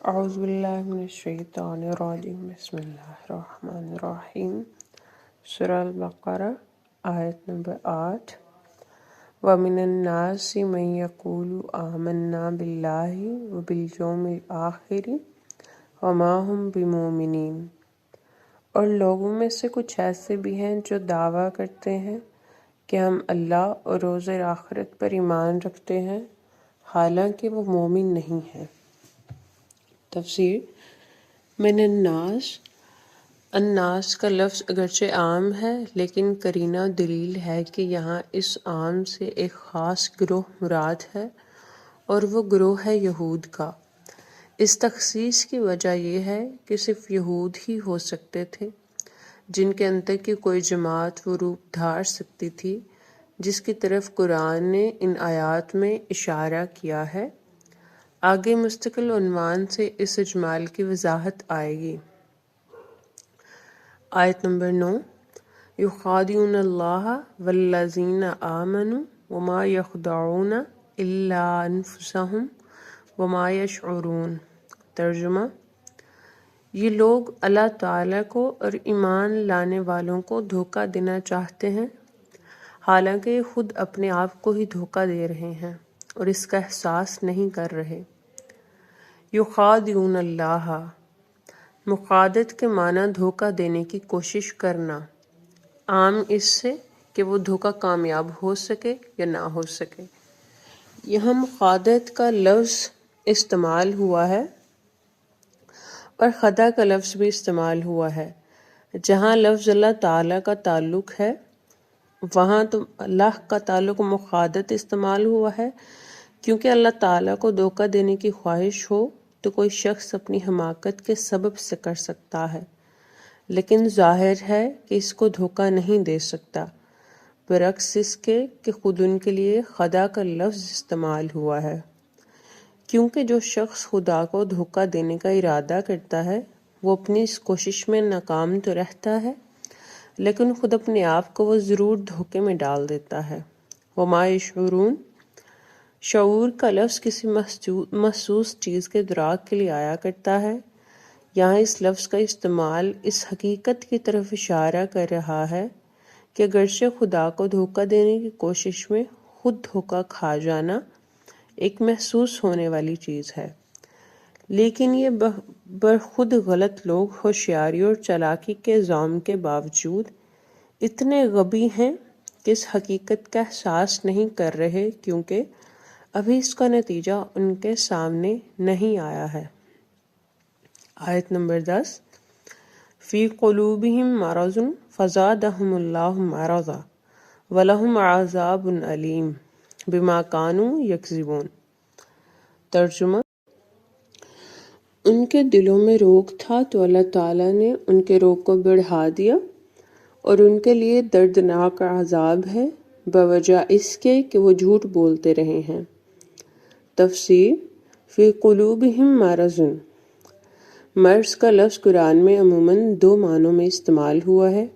اعوذ باللہ من الشیطان الرجیم بسم اللہ الرحمن الرحیم۔ سورہ البقرہ آیت نمبر 8۔ وَمِنَ النَّاسِ مَن يَقُولُ آمَنَّا بِاللَّهِ وَبِالْيَوْمِ الْآخِرِ وَمَا هُمْ بِمُؤْمِنِينَ، اور لوگوں میں سے کچھ ایسے بھی ہیں جو دعویٰ کرتے ہیں کہ ہم اللہ اور روز آخرت پر ایمان رکھتے ہیں، حالانکہ وہ مومن نہیں ہیں۔ تفسیر: من الناس کا لفظ اگرچہ عام ہے لیکن قرینہ دلیل ہے کہ یہاں اس عام سے ایک خاص گروہ مراد ہے، اور وہ گروہ ہے یہود کا۔ اس تخصیص کی وجہ یہ ہے کہ صرف یہود ہی ہو سکتے تھے جن کے اندر کی کوئی جماعت وہ روپ دھار سکتی تھی جس کی طرف قرآن نے ان آیات میں اشارہ کیا ہے۔ آگے مستقل عنوان سے اس اجمال کی وضاحت آئے گی۔ آیت نمبر 9۔ یخادعون اللہ والذین آمنوا وما یخدعون الا انفسهم وما یشعرون۔ ترجمہ: یہ لوگ اللہ تعالیٰ کو اور ایمان لانے والوں کو دھوکہ دینا چاہتے ہیں، حالانکہ یہ خود اپنے آپ کو ہی دھوکہ دے رہے ہیں اور اس کا احساس نہیں کر رہے۔ یخادعون اللہ، مخادعت کے معنی دھوکہ دینے کی کوشش کرنا، عام اس سے کہ وہ دھوکہ کامیاب ہو سکے یا نہ ہو سکے۔ یہاں مخادعت کا لفظ استعمال ہوا ہے اور خدع کا لفظ بھی استعمال ہوا ہے۔ جہاں لفظ اللہ تعالیٰ کا تعلق ہے وہاں تو اللہ کا تعلق مخادعت استعمال ہوا ہے، کیونکہ اللہ تعالیٰ کو دھوکہ دینے کی خواہش ہو تو کوئی شخص اپنی حماقت کے سبب سے کر سکتا ہے، لیکن ظاہر ہے کہ اس کو دھوکہ نہیں دے سکتا، برعکس اس کے کہ خود ان کے لیے خدا کا لفظ استعمال ہوا ہے، کیونکہ جو شخص خدا کو دھوکہ دینے کا ارادہ کرتا ہے وہ اپنی اس کوشش میں ناکام تو رہتا ہے، لیکن خود اپنے آپ کو وہ ضرور دھوکے میں ڈال دیتا ہے۔ وما یشعرون، شعور کا لفظ کسی محسوس چیز کے ادراک کے لیے آیا کرتا ہے۔ یہاں اس لفظ کا استعمال اس حقیقت کی طرف اشارہ کر رہا ہے کہ اگرچہ خدا کو دھوکہ دینے کی کوشش میں خود دھوکہ کھا جانا ایک محسوس ہونے والی چیز ہے، لیکن یہ برخود غلط لوگ ہوشیاری اور چالاکی کے الزام کے باوجود اتنے غبی ہیں کہ اس حقیقت کا احساس نہیں کر رہے، کیونکہ ابھی اس کا نتیجہ ان کے سامنے نہیں آیا ہے۔ آیت نمبر 10۔ فی قلوبہم مرض فزادہم اللہ مرضا ولہم عذاب علیم بما کانوا یکذبون۔ ترجمہ: ان کے دلوں میں روگ تھا تو اللہ تعالیٰ نے ان کے روگ کو بڑھا دیا، اور ان کے لیے دردناک عذاب ہے بوجہ اس کے کہ وہ جھوٹ بولتے رہے ہیں۔ تفسیر: فی قلوبہم مرض، مرض کا لفظ قرآن میں عموماً دو معنوں میں استعمال ہوا ہے،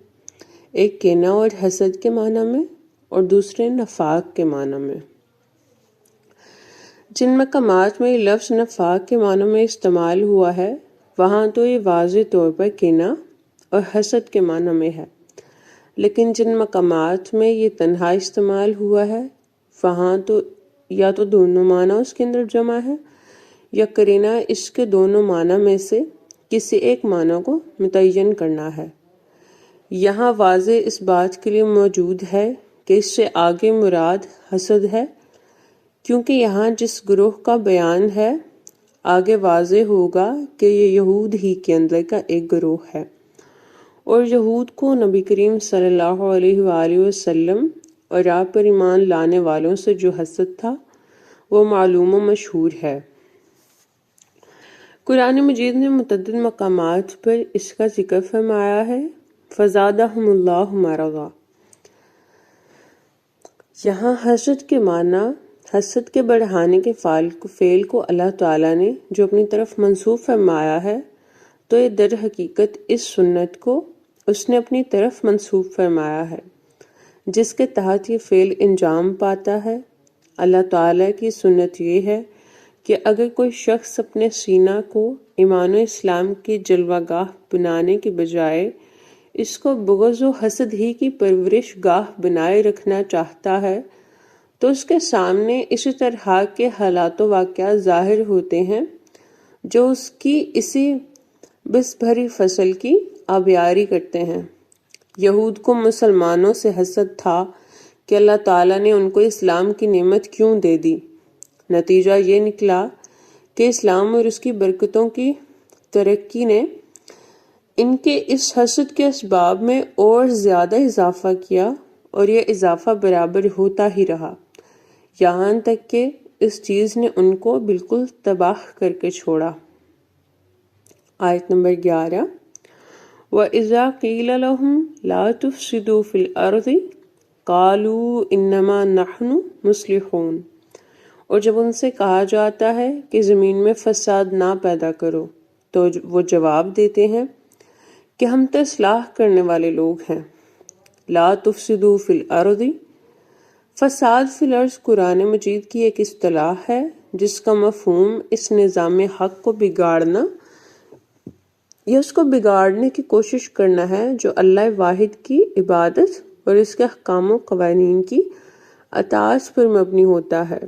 ایک کینہ اور حسد کے معنی میں اور دوسرے نفاق کے معنی میں۔ جن مقامات میں یہ لفظ نفاق کے معنی میں استعمال ہوا ہے وہاں تو یہ واضح طور پر کینہ اور حسد کے معنی میں ہے، لیکن جن مقامات میں یہ تنہا استعمال ہوا ہے وہاں تو یا تو دونوں معنی اس کے اندر جمع ہے یا قرینہ اس کے دونوں معنی میں سے کسی ایک معنی کو متعین کرنا ہے۔ یہاں واضح اس بات کے لیے موجود ہے کہ اس سے آگے مراد حسد ہے، کیونکہ یہاں جس گروہ کا بیان ہے آگے واضح ہوگا کہ یہ یہود ہی کے اندر کا ایک گروہ ہے، اور یہود کو نبی کریم صلی اللہ علیہ وآلہ وسلم اور آپ پر ایمان لانے والوں سے جو حسد تھا وہ معلوم و مشہور ہے۔ قرآن مجید نے متعدد مقامات پر اس کا ذکر فرمایا ہے۔ فزادہم اللہ مرضا، یہاں حسد کے معنی حسد کے بڑھانے کے فعل کو اللہ تعالیٰ نے جو اپنی طرف منسوب فرمایا ہے، تو یہ در حقیقت اس سنت کو اس نے اپنی طرف منسوب فرمایا ہے جس کے تحت یہ فعل انجام پاتا ہے۔ اللہ تعالیٰ کی سنت یہ ہے کہ اگر کوئی شخص اپنے سینہ کو ایمان و اسلام کی جلوہ گاہ بنانے کے بجائے اس کو بغض و حسد ہی کی پرورش گاہ بنائے رکھنا چاہتا ہے تو اس کے سامنے اسی طرح کے حالات و واقعات ظاہر ہوتے ہیں جو اس کی اسی بس بھری فصل کی آبیاری کرتے ہیں۔ یہود کو مسلمانوں سے حسد تھا کہ اللہ تعالیٰ نے ان کو اسلام کی نعمت کیوں دے دی۔ نتیجہ یہ نکلا کہ اسلام اور اس کی برکتوں کی ترقی نے ان کے اس حسد کے اسباب میں اور زیادہ اضافہ کیا اور یہ اضافہ برابر ہوتا ہی رہا، یہاں تک کہ اس چیز نے ان کو بالکل تباہ کر کے چھوڑا۔ آیت نمبر 11 وَإِذَا قِيلَ لَهُمْ لَا تُفْسِدُوا فِي الْأَرْضِ قَالُوا إِنَّمَا نَحْنُ مُصْلِحُونَ، اور جب ان سے کہا جاتا ہے کہ زمین میں فساد نہ پیدا کرو تو وہ جواب دیتے ہیں کہ ہم تو اصلاح کرنے والے لوگ ہیں۔ لا تفسدوا فی الارض، فساد فی الارض قرآن مجید کی ایک اصطلاح ہے جس کا مفہوم اس نظام حق کو بگاڑنا یا اس کو بگاڑنے کی کوشش کرنا ہے جو اللہ واحد کی عبادت اور اس کے احکام و قوانین کی اطاعت پر مبنی ہوتا ہے،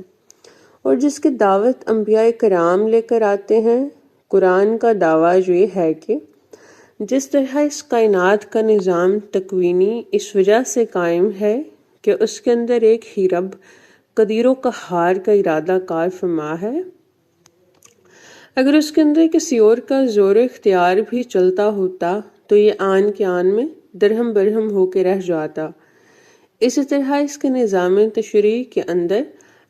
اور جس کی دعوت انبیاء کرام لے کر آتے ہیں۔ قرآن کا دعویٰ یہ ہے کہ جس طرح اس کائنات کا نظام تکوینی اس وجہ سے قائم ہے کہ اس کے اندر ایک ہی رب قدیر و قہار کا ارادہ کار فرما ہے، اگر اس کے اندر کسی اور کا زور و اختیار بھی چلتا ہوتا تو یہ آن کے آن میں درہم برہم ہو کے رہ جاتا۔ اسی طرح اس کے نظام تشریع کے اندر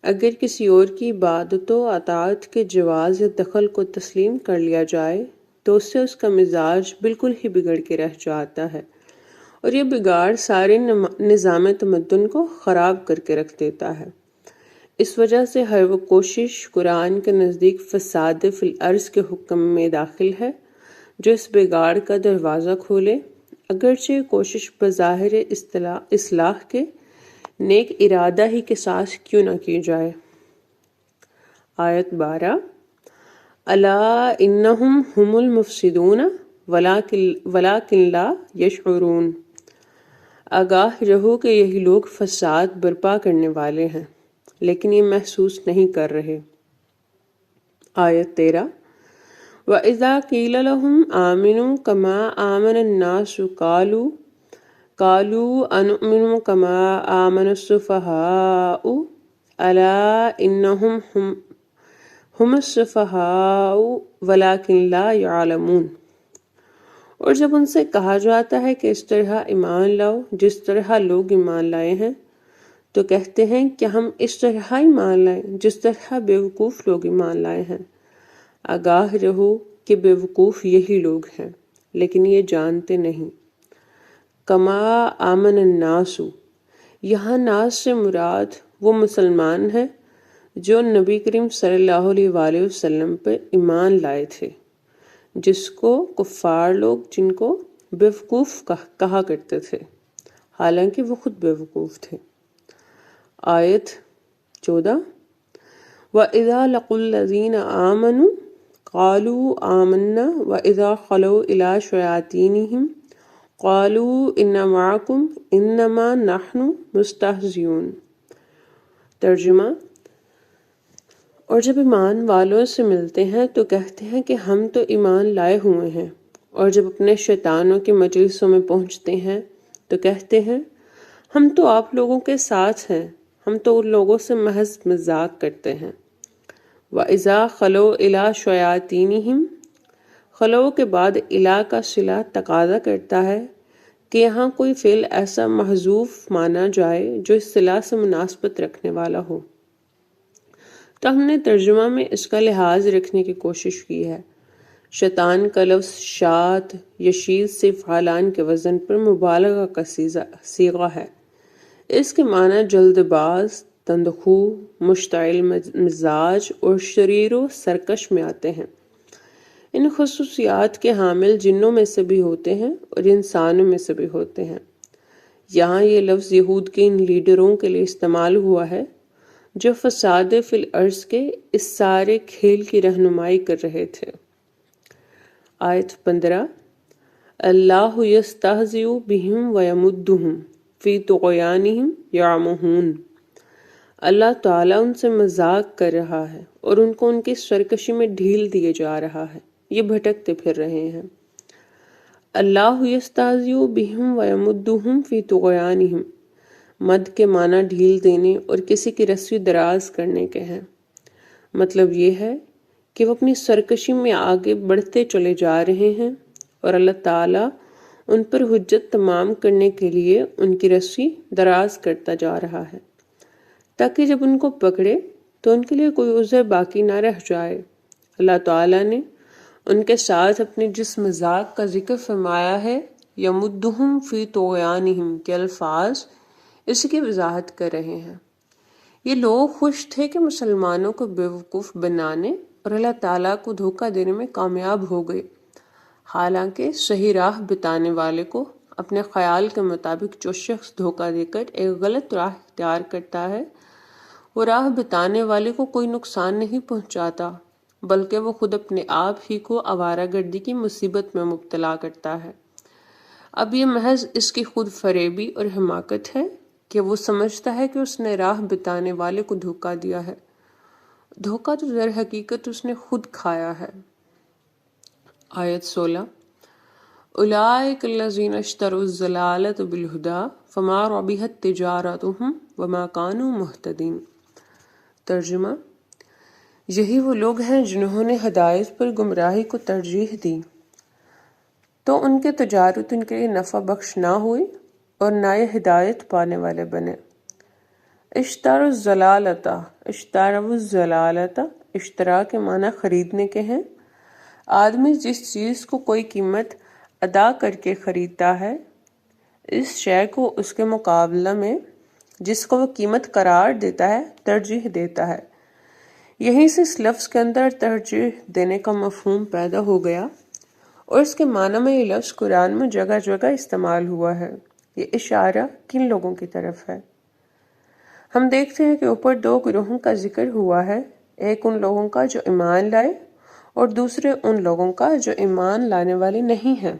اگر کسی اور کی عبادت و اطاعت کے جواز یا دخل کو تسلیم کر لیا جائے تو اس سے اس کا مزاج بالکل ہی بگڑ کے رہ جاتا ہے، اور یہ بگاڑ سارے نظام تمدن کو خراب کر کے رکھ دیتا ہے۔ اس وجہ سے ہر وہ کوشش قرآن کے نزدیک فساد فی الارض کے حکم میں داخل ہے جو اس بگاڑ کا دروازہ کھولے، اگرچہ کوشش بظاہر اصلاح کے نیک ارادہ ہی کے ساتھ کیوں نہ کی جائے۔ آیت 12 الا انہم ہم المفسدون ولکن لا یشعرون، آگاہ رہو کہ یہی لوگ فساد برپا کرنے والے ہیں لیکن یہ محسوس نہیں کر رہے۔ آیت 13 وَإِذَا قِيلَ لَهُمْ آمِنُوا كَمَا آمَنَ النَّاسُ قَالُوا أَنُؤْمِنُ كَمَا آمَنَ السُّفَهَاءُ أَلَا إِنَّهُمْ ہم السفہاء ولکن لا يعلمون، اور جب ان سے کہا جاتا ہے کہ اس طرح ایمان لاؤ جس طرح لوگ ایمان لائے ہیں تو کہتے ہیں کہ ہم اس طرح ایمان لائیں جس طرح بیوقوف لوگ ایمان لائے ہیں۔ آگاہ رہو کہ بیوقوف یہی لوگ ہیں لیکن یہ جانتے نہیں۔ کما آمن الناس، یہاں ناس سے مراد وہ مسلمان ہیں جو نبی کریم صلی اللہ علیہ وآلہ وسلم پر ایمان لائے تھے، جس کو کفار لوگ جن کو بیوقوف کہا کرتے تھے حالانکہ وہ خود بیوقوف تھے۔ آیت 14 وَإِذَا لَقُوا الَّذِينَ آمَنُوا قَالُوا آمَنَّا وَإِذَا خَلَوْا إِلَىٰ شَيَاطِينِهِمْ قَالُوا إِنَّ مَعَكُمْ إِنَّمَا نَحْنُ مُسْتَهْزِئُونَ۔ ترجمہ، اور جب ایمان والوں سے ملتے ہیں تو کہتے ہیں کہ ہم تو ایمان لائے ہوئے ہیں، اور جب اپنے شیطانوں کے مجلسوں میں پہنچتے ہیں تو کہتے ہیں ہم تو آپ لوگوں کے ساتھ ہیں، ہم تو ان لوگوں سے محض مذاق کرتے ہیں۔ وَإِذَا خَلَوْا إِلَىٰ شَيَاطِينِهِمْ، خلو کے بعد الا کا صلہ تقاضا کرتا ہے کہ یہاں کوئی فعل ایسا محذوف مانا جائے جو اس صلہ سے مناسبت رکھنے والا ہو، تو ہم نے ترجمہ میں اس کا لحاظ رکھنے کی کوشش کی ہے۔ شیطان کا لفظ شات یا شیز سے فعلان کے وزن پر مبالغہ کا صیغہ ہے۔ اس کے معنی جلد باز، تندخو، مشتعل مزاج اور شریر و سرکش میں آتے ہیں۔ ان خصوصیات کے حامل جنوں میں سے بھی ہوتے ہیں اور انسانوں میں سے بھی ہوتے ہیں۔ یہاں یہ لفظ یہود کے ان لیڈروں کے لیے استعمال ہوا ہے جو فساد فی الارض کے اس سارے کھیل کی رہنمائی کر رہے تھے۔ آیت 15 اللہ یستہزئ بہم ویمدہم فی طغیانہم یعمہون۔ اللہ تعالیٰ ان سے مذاق کر رہا ہے اور ان کو ان کی سرکشی میں ڈھیل دیے جا رہا ہے، یہ بھٹکتے پھر رہے ہیں۔ اللہ یستہزئ بہم ویمدہم فی طغیانہم، مد کے معنی ڈھیل دینے اور کسی کی رسی دراز کرنے کے ہیں۔ مطلب یہ ہے کہ وہ اپنی سرکشی میں آگے بڑھتے چلے جا رہے ہیں اور اللہ تعالیٰ ان پر حجت تمام کرنے کے لیے ان کی رسی دراز کرتا جا رہا ہے، تاکہ جب ان کو پکڑے تو ان کے لیے کوئی عذر باقی نہ رہ جائے۔ اللہ تعالیٰ نے ان کے ساتھ اپنے جس مذاق کا ذکر فرمایا ہے، یمدہم فی طغیانہم کے الفاظ اسی کی وضاحت کر رہے ہیں۔ یہ لوگ خوش تھے کہ مسلمانوں کو بیوقوف بنانے اور اللہ تعالیٰ کو دھوکہ دینے میں کامیاب ہو گئے، حالانکہ صحیح راہ بتانے والے کو اپنے خیال کے مطابق جو شخص دھوکہ دے کر ایک غلط راہ اختیار کرتا ہے، وہ راہ بتانے والے کو کوئی نقصان نہیں پہنچاتا، بلکہ وہ خود اپنے آپ ہی کو آوارہ گردی کی مصیبت میں مبتلا کرتا ہے۔ اب یہ محض اس کی خود فریبی اور حماقت ہے کہ وہ سمجھتا ہے کہ اس نے راہ بتانے والے کو دھوکہ دیا ہے۔ دھوکہ تو در حقیقت اس نے خود کھایا ہے۔ آیت 16 اولئک الذین اشتروا الضلالۃ بالہدی فما ربحت تجارتہم وما کانوا مہتدین۔ ترجمہ: یہی وہ لوگ ہیں جنہوں نے ہدایت پر گمراہی کو ترجیح دی، تو ان کے تجارت ان کے لیے نفع بخش نہ ہوئی اور نہ یہ ہدایت پانے والے بنے۔ اشتروا الضلالۃ، اشترا کے معنی خریدنے کے ہیں۔ آدمی جس چیز کو کوئی قیمت ادا کر کے خریدتا ہے، اس شے کو اس کے مقابلہ میں جس کو وہ قیمت قرار دیتا ہے ترجیح دیتا ہے۔ یہیں سے اس لفظ کے اندر ترجیح دینے کا مفہوم پیدا ہو گیا، اور اس کے معنی میں یہ لفظ قرآن میں جگہ جگہ استعمال ہوا ہے۔ یہ اشارہ کن لوگوں کی طرف ہے؟ ہم دیکھتے ہیں کہ اوپر دو گروہوں کا ذکر ہوا ہے، ایک ان لوگوں کا جو ایمان لائے اور دوسرے ان لوگوں کا جو ایمان لانے والے نہیں ہیں۔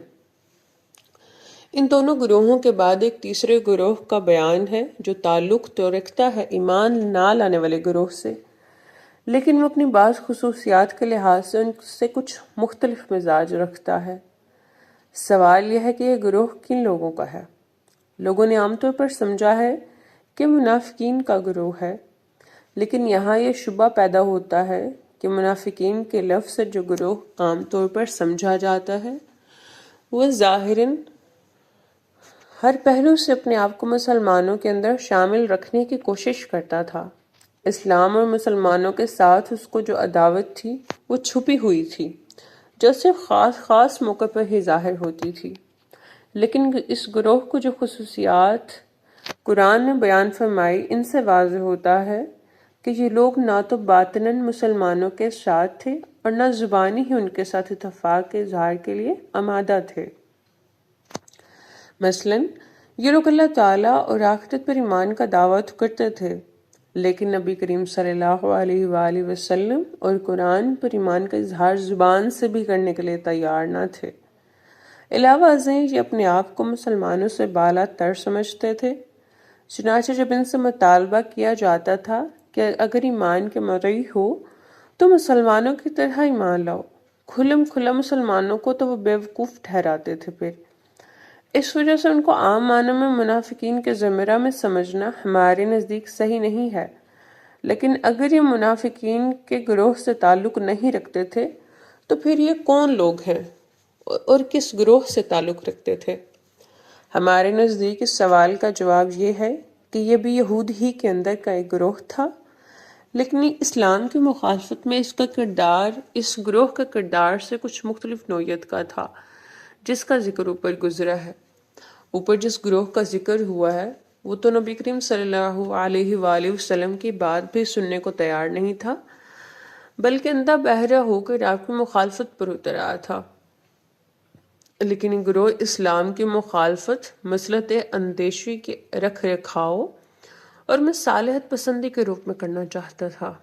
ان دونوں گروہوں کے بعد ایک تیسرے گروہ کا بیان ہے جو تعلق تو رکھتا ہے ایمان نہ لانے والے گروہ سے، لیکن وہ اپنی بعض خصوصیات کے لحاظ سے ان سے کچھ مختلف مزاج رکھتا ہے۔ سوال یہ ہے کہ یہ گروہ کن لوگوں کا ہے؟ لوگوں نے عام طور پر سمجھا ہے کہ منافقین کا گروہ ہے، لیکن یہاں یہ شبہ پیدا ہوتا ہے کہ منافقین کے لفظ سے جو گروہ عام طور پر سمجھا جاتا ہے، وہ ظاہراً ہر پہلو سے اپنے آپ کو مسلمانوں کے اندر شامل رکھنے کی کوشش کرتا تھا۔ اسلام اور مسلمانوں کے ساتھ اس کو جو عداوت تھی وہ چھپی ہوئی تھی، جو صرف خاص موقع پر ہی ظاہر ہوتی تھی۔ لیکن اس گروہ کو جو خصوصیات قرآن نے بیان فرمائی، ان سے واضح ہوتا ہے کہ یہ لوگ نہ تو باطناً مسلمانوں کے ساتھ تھے اور نہ زبانی ہی ان کے ساتھ اتفاق کے اظہار کے لیے آمادہ تھے۔ مثلاً یہ لوگ اللہ تعالیٰ اور آخرت پر ایمان کا دعویٰ کرتے تھے، لیکن نبی کریم صلی اللہ علیہ وآلہ وسلم اور قرآن پر ایمان کا اظہار زبان سے بھی کرنے کے لیے تیار نہ تھے۔ علاوہ ازیں یہ اپنے آپ کو مسلمانوں سے بالا تر سمجھتے تھے، چنانچہ جب ان سے مطالبہ کیا جاتا تھا کہ اگر ایمان کے مدعی ہو تو مسلمانوں کی طرح ایمان لاؤ، کھلم کھلا مسلمانوں کو تو وہ بیوقوف ٹھہراتے تھے۔ پھر اس وجہ سے ان کو عام معنوں میں منافقین کے زمرہ میں سمجھنا ہمارے نزدیک صحیح نہیں ہے، لیکن اگر یہ منافقین کے گروہ سے تعلق نہیں رکھتے تھے تو پھر یہ کون لوگ ہیں اور کس گروہ سے تعلق رکھتے تھے؟ ہمارے نزدیک اس سوال کا جواب یہ ہے کہ یہ بھی یہود ہی کے اندر کا ایک گروہ تھا، لیکن اسلام کی مخالفت میں اس کا کردار اس گروہ کے کردار سے کچھ مختلف نوعیت کا تھا، جس کا ذکر اوپر گزرا ہے۔ اوپر جس گروہ کا ذکر ہوا ہے وہ تو نبی کریم صلی اللہ علیہ وآلہ وسلم کی بات بھی سننے کو تیار نہیں تھا، بلکہ اندھا بہرا ہو کر آپ کی مخالفت پر اتر آیا تھا۔ لیکن یہ گروہ اسلام کی مخالفت، مصلحت اندیشی کے رکھ رکھاؤ اور میں صالحت پسندی کے روپ میں کرنا چاہتا تھا۔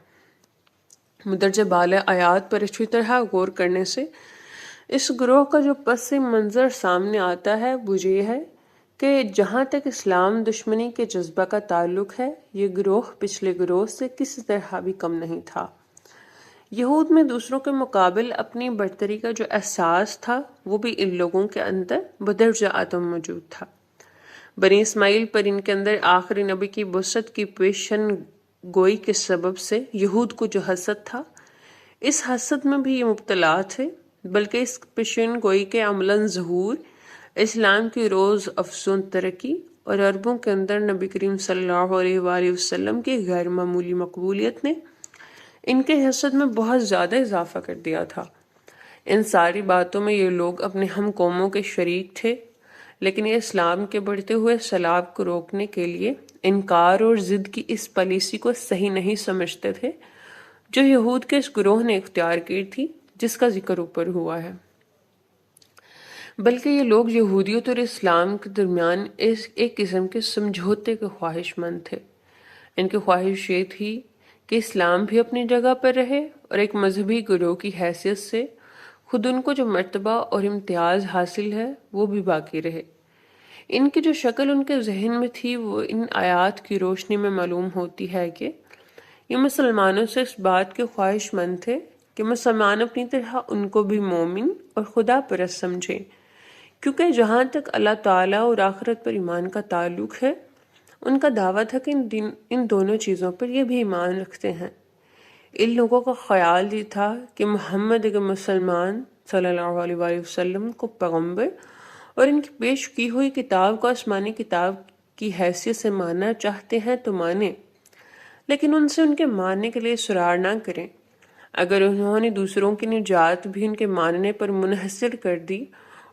مندرجہ بالا آیات پر اچھی طرح غور کرنے سے اس گروہ کا جو پس منظر سامنے آتا ہے وہ یہ ہے کہ جہاں تک اسلام دشمنی کے جذبہ کا تعلق ہے، یہ گروہ پچھلے گروہ سے کسی طرح بھی کم نہیں تھا۔ یہود میں دوسروں کے مقابل اپنی برتری کا جو احساس تھا وہ بھی ان لوگوں کے اندر بدرجہ عدم موجود تھا۔ بنی اسماعیل پر ان کے اندر آخری نبی کی بعثت کی پیشن گوئی کے سبب سے یہود کو جو حسد تھا، اس حسد میں بھی یہ مبتلا تھے، بلکہ اس پیشن گوئی کے عملاً ظہور، اسلام کی روز افزوں ترقی اور عربوں کے اندر نبی کریم صلی اللہ علیہ وآلہ وسلم کی غیر معمولی مقبولیت نے ان کے حسد میں بہت زیادہ اضافہ کر دیا تھا۔ ان ساری باتوں میں یہ لوگ اپنے ہم قوموں کے شریک تھے، لیکن یہ اسلام کے بڑھتے ہوئے سیلاب کو روکنے کے لیے انکار اور ضد کی اس پالیسی کو صحیح نہیں سمجھتے تھے جو یہود کے اس گروہ نے اختیار کی تھی، جس کا ذکر اوپر ہوا ہے۔ بلکہ یہ لوگ یہودیت اور اسلام کے درمیان ایک قسم کے سمجھوتے کے خواہش مند تھے۔ ان کی خواہش یہ تھی کہ اسلام بھی اپنی جگہ پر رہے اور ایک مذہبی گروہ کی حیثیت سے خود ان کو جو مرتبہ اور امتیاز حاصل ہے وہ بھی باقی رہے۔ ان کی جو شکل ان کے ذہن میں تھی وہ ان آیات کی روشنی میں معلوم ہوتی ہے کہ یہ مسلمانوں سے اس بات کے خواہش مند تھے کہ مسلمان اپنی طرح ان کو بھی مومن اور خدا پرست سمجھیں، کیونکہ جہاں تک اللہ تعالیٰ اور آخرت پر ایمان کا تعلق ہے، ان کا دعویٰ تھا کہ ان دونوں چیزوں پر یہ بھی ایمان رکھتے ہیں۔ ان لوگوں کا خیال یہ تھا کہ محمد ایک مسلمان صلی اللہ علیہ وآلہ وسلم کو پیغمبر اور ان کی پیش کی ہوئی کتاب کو آسمانی کتاب کی حیثیت سے ماننا چاہتے ہیں تو مانیں، لیکن ان سے ان کے ماننے کے لیے اصرار نہ کریں۔ اگر انہوں نے دوسروں کی نجات بھی ان کے ماننے پر منحصر کر دی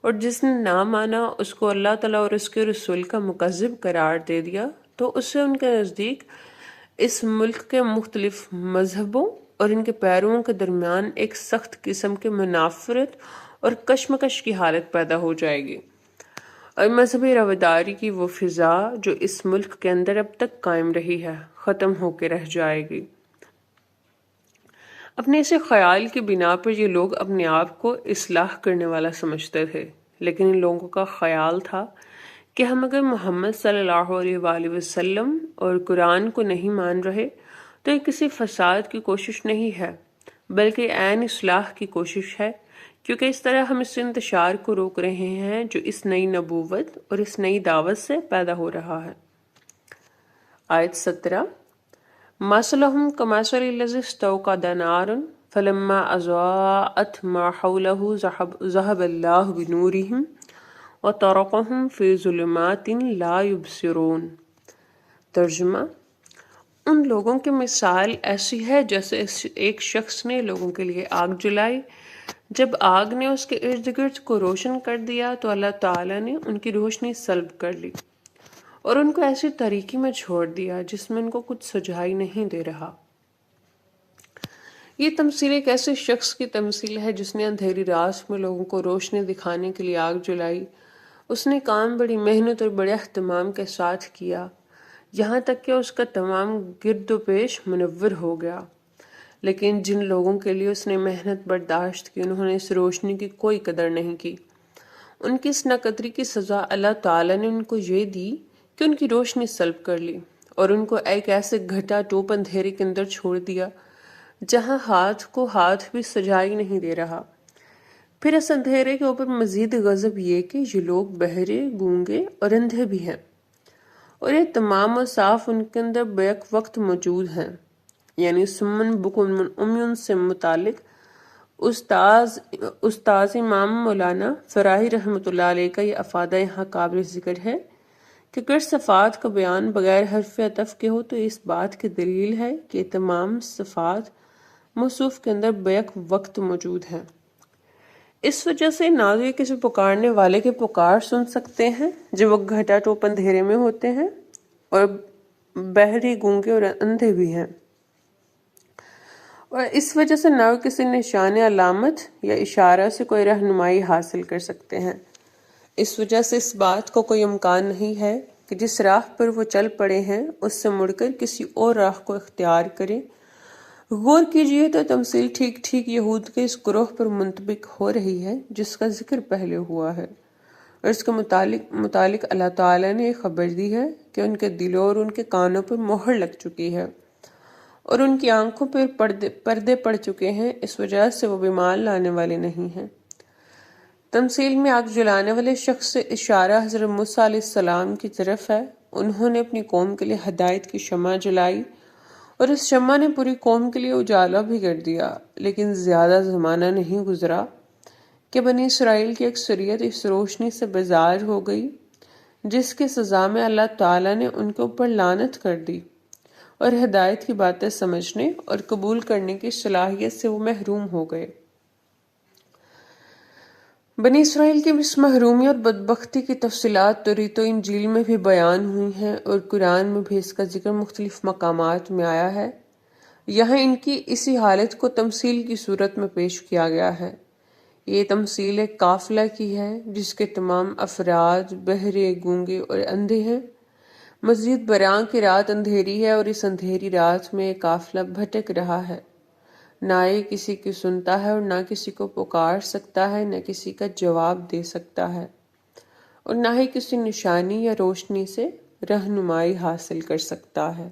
اور جس نے نہ مانا اس کو اللہ تعالیٰ اور اس کے رسول کا مکذب قرار دے دیا، تو اس سے ان کے نزدیک اس ملک کے مختلف مذہبوں اور ان کے پیرووں کے درمیان ایک سخت قسم کے منافرت اور کشمکش کی حالت پیدا ہو جائے گی، اور مذہبی رواداری کی وہ فضا جو اس ملک کے اندر اب تک قائم رہی ہے ختم ہو کے رہ جائے گی۔ اپنے اسے خیال کی بنا پر یہ لوگ اپنے آپ کو اصلاح کرنے والا سمجھتے تھے، لیکن ان لوگوں کا خیال تھا کہ ہم اگر محمد صلی اللہ علیہ وآلہ وسلم اور قرآن کو نہیں مان رہے تو یہ کسی فساد کی کوشش نہیں ہے، بلکہ عین اصلاح کی کوشش ہے، کیونکہ اس طرح ہم اس انتشار کو روک رہے ہیں جو اس نئی نبوت اور اس نئی دعوت سے پیدا ہو رہا ہے۔ آیت 17 مَثَلُهُمْ كَمَثَلِ الَّذِي اسْتَوْقَدَ نَارًا فَلَمَّا أَضَاءَتْ مَا حَوْلَهُ ذَهَبَ اللَّهُ بِنُورِهِمْ وَتَرَكَهُمْ فِي ظُلُمَاتٍ لَا يُبْصِرُونَ۔ ترجمہ: ان لوگوں کی مثال ایسی ہے جیسے ایک شخص نے لوگوں کے لیے آگ جلائی، جب آگ نے اس کے ارد گرد کو روشن کر دیا تو اللہ تعالیٰ نے ان کی روشنی سلب کر لی اور ان کو ایسی تاریکی میں چھوڑ دیا جس میں ان کو کچھ سجائی نہیں دے رہا۔ یہ تمثیل ایک ایسے شخص کی تمثیل ہے جس نے اندھیری رات میں لوگوں کو روشنی دکھانے کے لیے آگ جلائی۔ اس نے کام بڑی محنت اور بڑے اہتمام کے ساتھ کیا، یہاں تک کہ اس کا تمام گرد و پیش منور ہو گیا، لیکن جن لوگوں کے لیے اس نے محنت برداشت کی انہوں نے اس روشنی کی کوئی قدر نہیں کی۔ ان کی اس ناقدری کی سزا اللہ تعالیٰ نے ان کو یہ دی کہ ان کی روشنی سلب کر لی اور ان کو ایک ایسے گھٹا ٹوپ اندھیرے کے اندر چھوڑ دیا جہاں ہاتھ کو ہاتھ بھی سجائی نہیں دے رہا۔ پھر اس اندھیرے کے اوپر مزید غضب یہ کہ یہ لوگ بہرے، گونگے اور اندھے بھی ہیں، اور یہ تمام اوصاف ان کے اندر بیک وقت موجود ہیں، یعنی سمن بکم امیون سے متعلق استاذ امام مولانا فراہی رحمۃ اللہ علیہ کا یہ افادہ یہاں قابل ذکر ہے کہ اگر صفات کا بیان بغیر حرف عطف کے ہو تو اس بات کی دلیل ہے کہ تمام صفات موصوف کے اندر بیک وقت موجود ہیں۔ اس وجہ سے نہ تو یہ کسی پکارنے والے کے پکار سن سکتے ہیں جب وہ گھٹا ٹوپ اندھیرے میں ہوتے ہیں، اور بہرے، گونگے اور اندھے بھی ہیں، اور اس وجہ سے نہ وہ کسی نشان علامت یا اشارہ سے کوئی رہنمائی حاصل کر سکتے ہیں۔ اس وجہ سے اس بات کو کوئی امکان نہیں ہے کہ جس راہ پر وہ چل پڑے ہیں اس سے مڑ کر کسی اور راہ کو اختیار کریں۔ غور کیجئے تو تمثیل ٹھیک ٹھیک یہود کے اس گروہ پر منطبق ہو رہی ہے جس کا ذکر پہلے ہوا ہے، اور اس کے متعلق اللہ تعالیٰ نے خبر دی ہے کہ ان کے دلوں اور ان کے کانوں پر مہر لگ چکی ہے اور ان کی آنکھوں پر پردے پڑ چکے ہیں، اس وجہ سے وہ ایمان لانے والے نہیں ہیں۔ تمثیل میں آگ جلانے والے شخص سے اشارہ حضرت موسیٰ علیہ السلام کی طرف ہے۔ انہوں نے اپنی قوم کے لیے ہدایت کی شمع جلائی اور اس شمع نے پوری قوم کے لیے اجالا بھی کر دیا، لیکن زیادہ زمانہ نہیں گزرا کہ بنی اسرائیل کی اکثریت اس روشنی سے بیزار ہو گئی، جس کی سزا میں اللہ تعالیٰ نے ان کے اوپر لعنت کر دی، اور ہدایت کی باتیں سمجھنے اور قبول کرنے کی صلاحیت سے وہ محروم ہو گئے۔ بنی اسرائیل کی اس محرومی اور بدبختی کی تفصیلات توریت و انجیل میں بھی بیان ہوئی ہیں، اور قرآن میں بھی اس کا ذکر مختلف مقامات میں آیا ہے۔ یہاں ان کی اسی حالت کو تمثیل کی صورت میں پیش کیا گیا ہے۔ یہ تمثیل ایک قافلہ کی ہے جس کے تمام افراد بہرے، گونگے اور اندھے ہیں۔ مزید برآں کی رات اندھیری ہے اور اس اندھیری رات میں یہ قافلہ بھٹک رہا ہے، نہ یہ کسی کی سنتا ہے اور نہ کسی کو پکار سکتا ہے، نہ کسی کا جواب دے سکتا ہے، اور نہ ہی کسی نشانی یا روشنی سے رہنمائی حاصل کر سکتا ہے۔